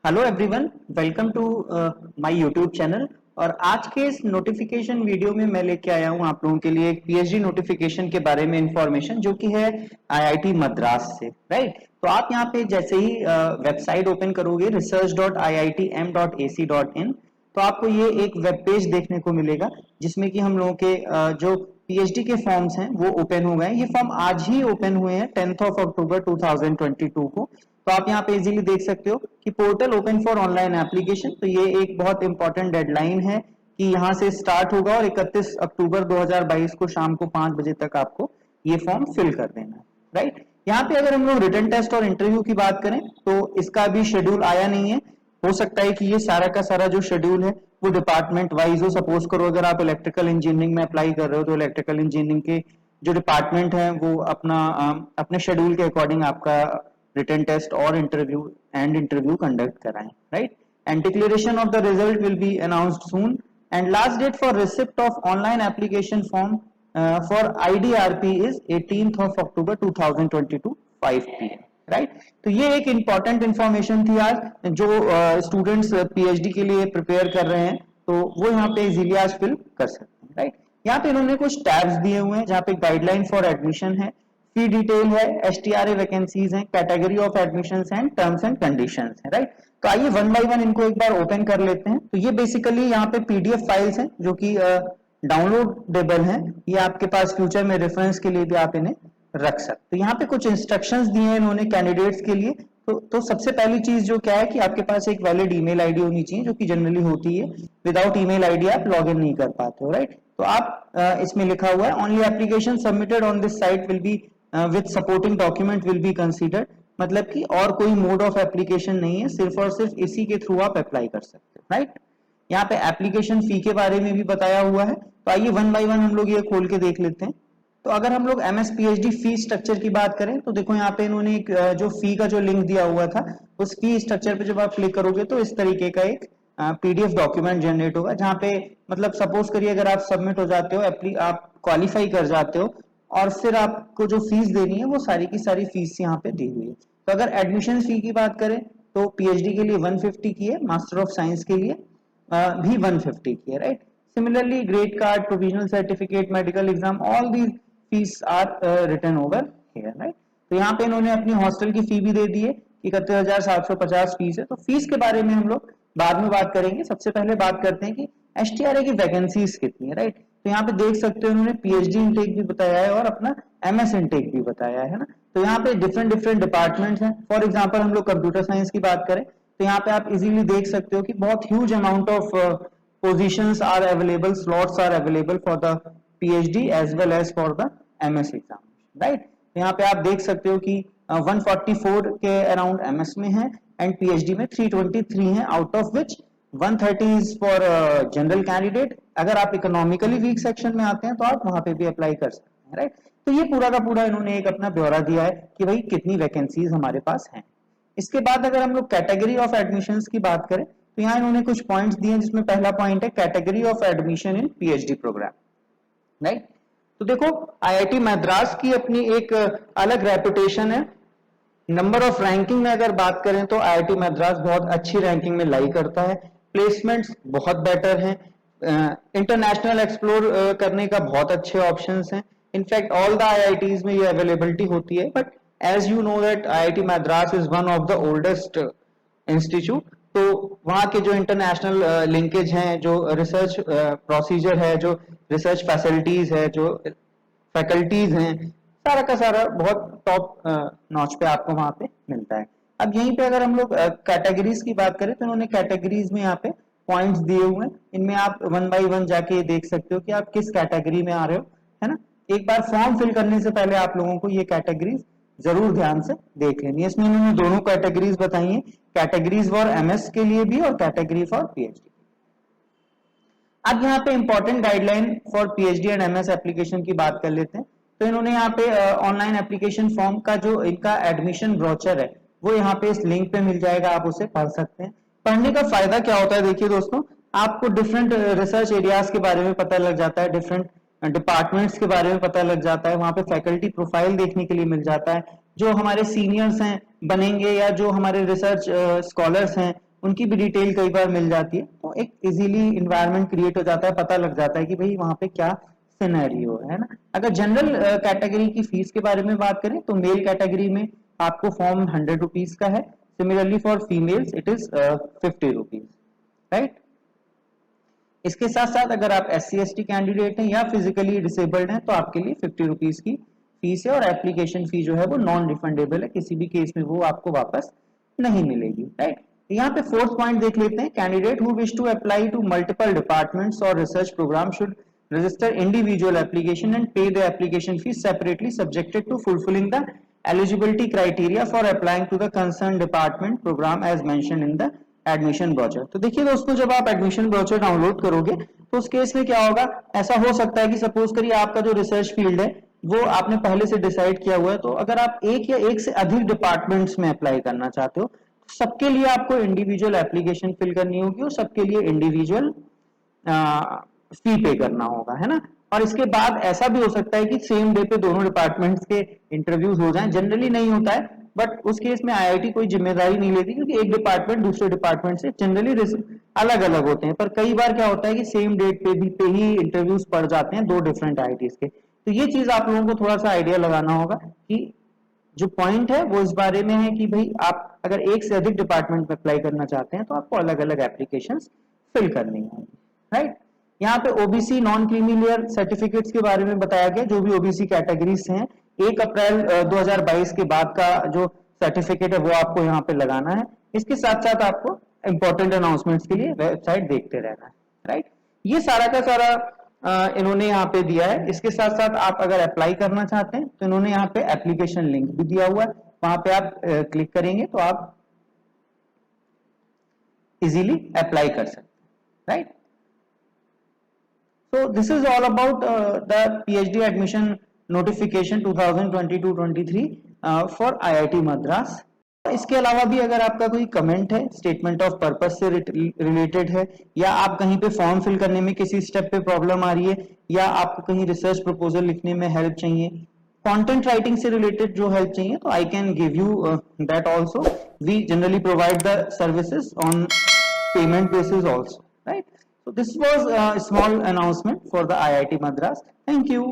Hello everyone, welcome to my YouTube channel. और आज के इस नोटिफिकेशन वीडियो में मैं लेके आया हूं आप लोगों के लिए एक पीएचडी नोटिफिकेशन के बारे में इंफॉर्मेशन जो कि है आईआईटी मद्रास से। राइट, तो आप यहां पे जैसे ही वेबसाइट ओपन करोगे research.iitm.ac.in, तो आपको ये एक वेब पेज देखने को मिलेगा जिसमें कि हम लोगों के जो पीएचडी के फॉर्म्स हैं वो ओपन हो गए हैं। ये फॉर्म आज ही ओपन हुए हैं 10th ऑफ अक्टूबर 2022 को। तो आप यहाँ पे इजीली देख सकते हो कि portal open for online application. तो ये एक बहुत इंपॉर्टेंट डेडलाइन है कि यहाँ से स्टार्ट होगा और 31 अक्टूबर 2022 को शाम को 5 बजे तक आपको ये फॉर्म फिल कर देना है। राइट, यहाँ पे अगर हम लोग रिटन टेस्ट और इंटरव्यू की बात करें तो इसका भी शेड्यूल आया नहीं है। हो सकता है कि ये सारा का सारा जो शेड्यूल है वो डिपार्टमेंट वाइज हो। सपोज करो अगर आप इलेक्ट्रिकल इंजीनियरिंग में अप्लाई कर रहे हो तो इलेक्ट्रिकल इंजीनियरिंग के जो डिपार्टमेंट है वो अपने शेड्यूल के अकॉर्डिंग आपका रिटन टेस्ट और इंटरव्यू कंडक्ट कराएं। Right, and declaration of the result will be announced soon and last date for receipt of online application form for IDRP is 18th of October 2022 5 PM। Right, तो ये एक important information थी आज जो students PhD के लिए prepare कर रहे हैं तो वो यहाँ पे इजीली आज फिल कर सकते हैं। राइट, यहाँ पे इन्होंने कुछ टैब्स दिए हुए हैं जहाँ पे गाइडलाइन फॉर एडमिशन है, फी डिटेल है, एसटीआरए वैकेंसीज हैं, category of admissions and terms and conditions है। राइट, तो आइए वन बाय वन इनको एक बार ओपन कर लेते हैं। तो ये बेसिकली यहाँ पे पीडीएफ फाइल्स हैं जो कि डाउनलोडेबल हैं। ये आपके पास फ्यूचर में रेफरेंस के लिए भी आप इन्हें रख सकते। तो यहाँ पे कुछ इंस्ट्रक्शंस दिए हैं इन्होंने कैंडिडेट्स के लिए। तो सबसे पहली चीज जो क्या है कि आपके पास एक वैलिड ईमेल आईडी होनी चाहिए जो कि जनरली होती है। विदाउट ईमेल आईडी आप लॉग इन नहीं कर पाते हो। राइट, तो आप इसमें लिखा हुआ है only application submitted on this site will be with supporting document will be considered. मतलब कि और कोई मोड ऑफ एप्लीकेशन नहीं है, सिर्फ और सिर्फ इसी के थ्रू आप अप्लाई कर सकते हो। राइट, यहाँ पे एप्लीकेशन फी के बारे में भी बताया हुआ है। तो आइए वन बाय वन हम लोग ये खोल के देख लेते हैं। तो अगर हम लोग एमएस पीएचडी फी स्ट्रक्चर की बात करें तो देखो यहाँ पे इन्होंने एक जो फी का जो लिंक दिया हुआ था उस फी स्ट्रक्चर पे जब आप क्लिक करोगे तो इस तरीके का एक पीडीएफ डॉक्यूमेंट जनरेट होगा जहाँ पे मतलब सपोज करिए अगर आप सबमिट हो जाते हो, आप क्वालिफाई कर जाते हो और फिर आपको जो फीस देनी है वो सारी की सारी फीस यहाँ पे दी हुई है। तो अगर एडमिशन फी की बात करें तो पीएचडी के लिए 150 की है, मास्टर ऑफ साइंस के लिए भी 150 की है। Right, similarly grade card, provisional certificate, medical exam, all these fees are written over here. Right, तो यहाँ पे इन्होंने अपनी हॉस्टल की फी भी दे दी है, 31,750 फीस है। तो फीस के बारे में हम लोग बाद में बात करेंगे। सबसे पहले बात करते हैं कि एसटीआरए की वैकेंसीज कितनी है। राइट, तो यहाँ पे देख सकते हो इन्होंने पीएचडी इनटेक भी बताया है और अपना एमएस इनटेक भी बताया है ना। तो यहाँ पे डिफरेंट डिफरेंट डिपार्टमेंट्स हैं। फॉर एग्जांपल हम लोग कंप्यूटर साइंस की बात करें तो यहाँ पे आप इजीली देख सकते हो कि बहुत huge amount of positions are available, slots are available for the PhD as well as for the MS examination। Right, तो यहाँ पे आप देख सकते हो कि 144 के अराउंड MS में है एंड PhD में 323 है, out of which 130 is for general candidate. अगर आप इकोनॉमिकली वीक सेक्शन में आते हैं तो आप वहां पे भी अप्लाई कर सकते हैं। राइट, तो ये पूरा का पूरा इन्होंने एक अपना ब्यौरा दिया है कि भाई कितनी वैकेंसीज हमारे पास हैं। इसके बाद अगर हम लोग कैटेगरी ऑफ एडमिशंस की बात करें तो यहाँ इन्होंने कुछ पॉइंट्स दिए हैं जिसमें पहला पॉइंट है category of admission in PhD programme. Right, तो देखो आईआईटी मद्रास की अपनी एक अलग रेपुटेशन है। नंबर ऑफ रैंकिंग में अगर बात करें तो आईआईटी मद्रास बहुत अच्छी रैंकिंग में लाई करता है। प्लेसमेंट्स बहुत बेटर हैं, इंटरनेशनल एक्सप्लोर करने का बहुत अच्छे ऑप्शंस हैं। इनफैक्ट ऑल द आईआईटीज में ये अवेलेबिलिटी होती है। But as you know that IIT Madras is one of the oldest institute, तो वहाँ के जो इंटरनेशनल लिंकेज हैं, जो रिसर्च प्रोसीजर है, जो रिसर्च फैसिलिटीज है, जो फैकल्टीज हैं, सारा का सारा बहुत टॉप नॉच पे आपको वहां पे मिलता है। अब यहीं पे अगर हम लोग कैटेगरीज की बात करें तो उन्होंने कैटेगरीज में यहाँ पे पॉइंट्स दिए हुए हैं। इनमें आप वन बाय वन जाके देख सकते हो कि आप किस कैटेगरी में आ रहे हो, है ना। एक बार फॉर्म फिल करने से पहले आप लोगों को ये कैटेगरीज जरूर ध्यान से देख लेनी है। इसमें इन्होंने दोनों कैटेगरीज बताई हैं, कैटेगरीज फॉर एमएस के लिए भी और कैटेगरी फॉर पीएचडी। अब यहाँ पे important guideline for PhD and MS application की बात कर लेते हैं। तो इन्होंने यहाँ पे ऑनलाइन एप्लीकेशन फॉर्म का जो इनका एडमिशन ब्रोचर है वो यहाँ पे इस लिंक पे मिल जाएगा, आप उसे पढ़ सकते हैं। पढ़ने का फायदा क्या होता है, देखिए दोस्तों, आपको डिफरेंट रिसर्च एरियाज के बारे में पता लग जाता है, डिफरेंट डिपार्टमेंट्स के बारे में पता लग जाता है, वहां पे फैकल्टी प्रोफाइल देखने के लिए मिल जाता है। जो हमारे सीनियर्स हैं बनेंगे या जो हमारे रिसर्च स्कॉलर्स हैं उनकी भी डिटेल कई बार मिल जाती है, तो एक इजीली इन्वायरमेंट क्रिएट हो जाता है, पता लग जाता है कि भाई वहां पे क्या सिनेरियो है ना। अगर जनरल कैटेगरी की फीस के बारे में बात करें तो मेल कैटेगरी में आपको फॉर्म 100 रुपीज का है, similarly for females it is 50 rupees, right. इसके साथ साथ अगर आप SC/ST कैंडिडेट हैं या फिजिकली डिसेबल्ड हैं तो आपके लिए 50 रुपीज की फीस है, और एप्लीकेशन फी जो है वो नॉन रिफंडेबल है, किसी भी केस में वो आपको वापस नहीं मिलेगी, राइट। यहाँ पे फोर्थ पॉइंट देख लेते हैं, candidate who wish to apply to multiple departments और research program should register individual application and pay the application fee separately subjected to fulfilling the eligibility criteria for applying to the concerned department program as mentioned in the admission brochure. तो देखिए दोस्तों, जब आप admission brochure download करोगे तो उस case में क्या होगा, ऐसा हो सकता है कि सपोज करिए आपका जो रिसर्च फील्ड है वो आपने पहले से डिसाइड किया हुआ है, तो अगर आप एक या एक से अधिक डिपार्टमेंट्स में अप्लाई करना चाहते हो तो सबके लिए आपको इंडिविजुअल एप्लीकेशन फिल करनी होगी और सबके लिए इंडिविजुअल फी पे करना होगा, है ना। और इसके बाद ऐसा भी हो सकता है कि सेम डे पे दोनों डिपार्टमेंट्स के इंटरव्यूज हो जाएं, जनरली नहीं होता है, बट उस केस में IIT कोई जिम्मेदारी नहीं लेती, क्योंकि एक डिपार्टमेंट दूसरे डिपार्टमेंट से जनरली अलग अलग होते हैं। पर कई बार क्या होता है कि सेम डेट पे ही इंटरव्यूज पड़ जाते हैं दो डिफरेंट IITs के। तो ये चीज आप लोगों को थोड़ा सा आइडिया लगाना होगा कि जो पॉइंट है वो इस बारे में है कि भाई आप अगर एक से अधिक डिपार्टमेंट में अप्लाई करना चाहते हैं तो आपको अलग अलग एप्लीकेशन फिल करनी होंगी, राइट। यहाँ पे OBC नॉन क्रीमी सर्टिफिकेट्स के बारे में बताया गया, जो भी OBC कैटेगरीज हैं 1 अप्रैल 2022 के बाद का जो सर्टिफिकेट है वो आपको यहाँ पे लगाना है। इसके साथ साथ आपको इंपॉर्टेंट अनाउंसमेंट्स के लिए वेबसाइट देखते रहना है, राइट। ये सारा का सारा इन्होंने यहाँ पे दिया है। इसके साथ साथ आप अगर अप्लाई करना चाहते हैं तो इन्होंने यहाँ पे एप्लीकेशन लिंक भी दिया हुआ है, वहां पे आप क्लिक करेंगे तो आप इजीली अप्लाई कर सकते हैं, right. So this is all about the PhD admission notification 2022-23 for IIT Madras. इसके अलावा भी अगर आपका कोई कमेंट है स्टेटमेंट ऑफ पर्पस से रिलेटेड है, या आप कहीं पे फॉर्म फिल करने में किसी स्टेप पे प्रॉब्लम आ रही है, या आपको कहीं रिसर्च प्रपोजल लिखने में हेल्प चाहिए, कंटेंट राइटिंग से रिलेटेड जो हेल्प चाहिए, तो I can give you that also. We generally provide the services on payment basis also, right. So this was a small announcement for the IIT Madras. Thank you.